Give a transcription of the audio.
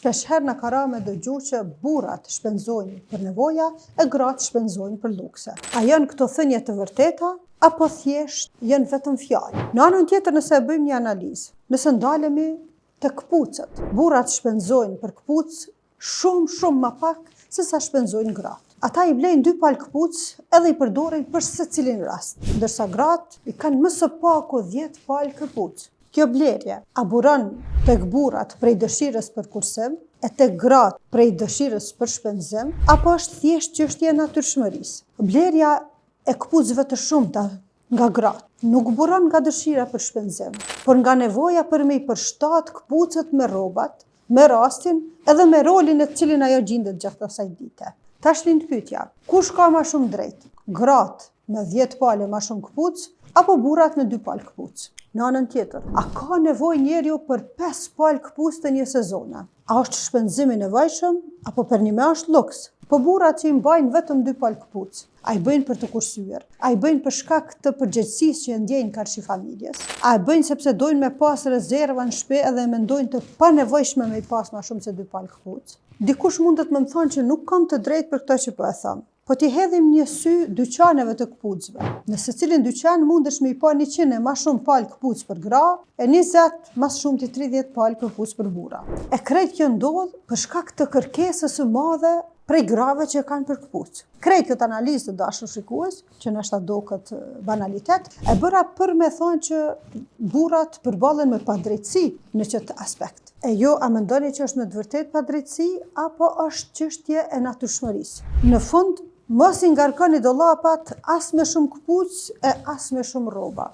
Shpeshherë në ka ra me dëgju që burrat shpenzojnë për nevoja e gratë shpenzojnë për lukse. A janë këto thënie të vërteta apo thjesht janë vetëm fjalë? Në anën tjetër, nëse bëjmë një analizë, nëse ndalemi te kputucët, burrat shpenzojnë për kputuc shumë më pak se sa shpenzojnë gratë. Ata i blejnë 2 palë kputuc edhe i përdorin për secilin rast, ndërsa gratë i kanë më së paku 10 palë kputuc. Kjo blerje a buron tek burrat prej dëshirës për kursim, e tek gratë prej dëshirës për shpenzim, apo është thjesht çështje natyrshmërisë? Blerja e kputucëve të shumta nga gratë nuk buron nga dëshira për shpenzim, por nga nevoja për me i përshtat kputucët me rrobat, me rastin edhe me rolin e cilin ajo gjendet gjatë asaj dite. Tash lind pyetja, kush ka më shumë drejt? Gratë me 10 palë më shumë kputuc apo burrat me 2 palë kputuc? Në anën tjetër, a ka nevojë njeriu për 5 palë kputuc të një sezone? A është shpenzim i nevojshëm apo për një me është luks? Po burrat që i mbajnë vetëm 2 palë kputuc, a i bëjnë për të kursyer? A i bëjnë për shkak të përgjegjësisë që ndjejnë karshi familjes? A i bëjnë sepse dojnë me pas rezerva në shtëpi edhe mendojnë të panevojshme me i pas më shumë se 2 palë kputuc? Dikush mundet me më thonë që nuk kam të drejtë për këto që po e them. Po t'i hedhim një sy dyqaneve të kputucëve. Në secilin dyqan mundesh me i pa 100 e më shumë palë kputuc për gra, e 20 mas shumë të 30 palë kputuc për burra. E krejt kjo ndodh për shkak të kërkesës së madhe prej grave që kanë për kputuc. Krejt këtë analizë të dashur shikues, që nështë do këtë banalitet, e bëra për me thonë që burrat përballen me padrejtësi në këtë aspekt. E jo, a mendoni që është me të vërtet padrejtësi, apo është çështje e natyrshmërisë? Në fund, mos i ngarkoni dollapat as me shumë kputuc e as me shumë rroba.